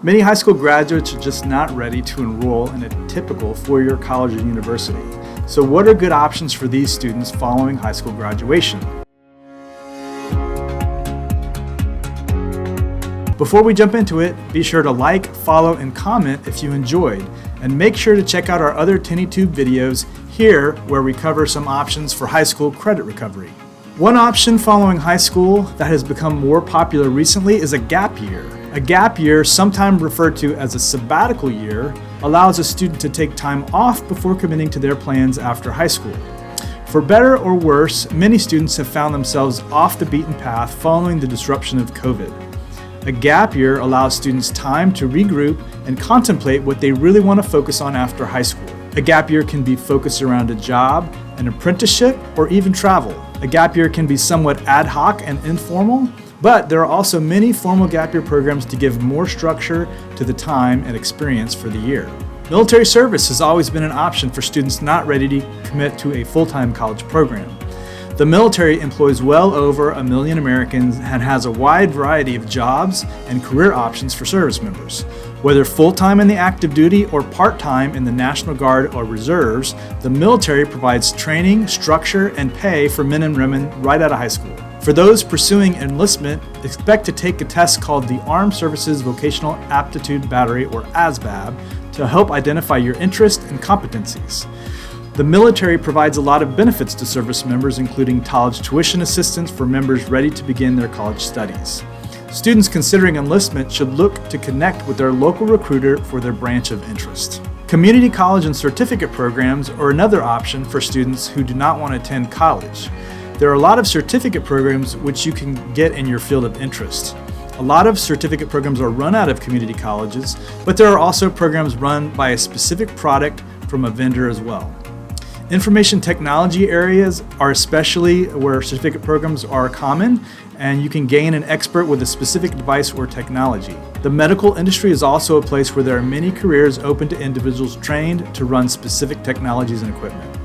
Many high school graduates are just not ready to enroll in a typical four-year college or university. So what are good options for these students following high school graduation? Before we jump into it, be sure to like, follow, and comment if you enjoyed. And make sure to check out our other TenneyTube videos here where we cover some options for high school credit recovery. One option following high school that has become more popular recently is a gap year. A gap year, sometimes referred to as a sabbatical year, allows a student to take time off before committing to their plans after high school. For better or worse, many students have found themselves off the beaten path following the disruption of COVID. A gap year allows students time to regroup and contemplate what they really want to focus on after high school. A gap year can be focused around a job, an apprenticeship, or even travel. A gap year can be somewhat ad hoc and informal, but there are also many formal gap year programs to give more structure to the time and experience for the year. Military service has always been an option for students not ready to commit to a full-time college program. The military employs well over 1 million Americans and has a wide variety of jobs and career options for service members. Whether full-time in the active duty or part-time in the National Guard or Reserves, the military provides training, structure, and pay for men and women right out of high school. For those pursuing enlistment, expect to take a test called the Armed Services Vocational Aptitude Battery, or ASVAB, to help identify your interests and competencies. The military provides a lot of benefits to service members, including college tuition assistance for members ready to begin their college studies. Students considering enlistment should look to connect with their local recruiter for their branch of interest. Community college and certificate programs are another option for students who do not want to attend college. There are a lot of certificate programs which you can get in your field of interest. A lot of certificate programs are run out of community colleges, but there are also programs run by a specific product from a vendor as well. Information technology areas are especially where certificate programs are common, and you can gain an expert with a specific device or technology. The medical industry is also a place where there are many careers open to individuals trained to run specific technologies and equipment.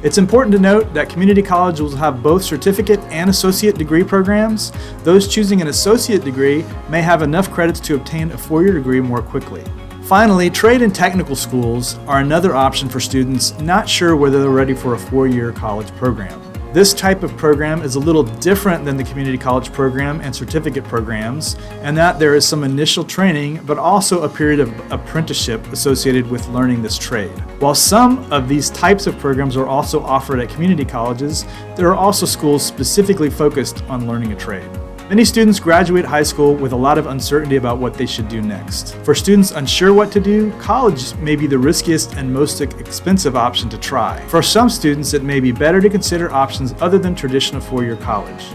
It's important to note that community colleges will have both certificate and associate degree programs. Those choosing an associate degree may have enough credits to obtain a four-year degree more quickly. Finally, trade and technical schools are another option for students not sure whether they're ready for a four-year college program. This type of program is a little different than the community college program and certificate programs, in that there is some initial training, but also a period of apprenticeship associated with learning this trade. While some of these types of programs are also offered at community colleges, there are also schools specifically focused on learning a trade. Many students graduate high school with a lot of uncertainty about what they should do next. For students unsure what to do, college may be the riskiest and most expensive option to try. For some students, it may be better to consider options other than traditional four-year college.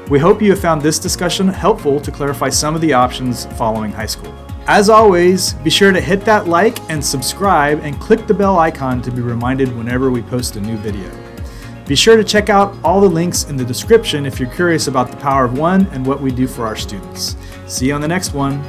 We hope you have found this discussion helpful to clarify some of the options following high school. As always, be sure to hit that like and subscribe and click the bell icon to be reminded whenever we post a new video. Be sure to check out all the links in the description if you're curious about the Power of One and what we do for our students. See you on the next one.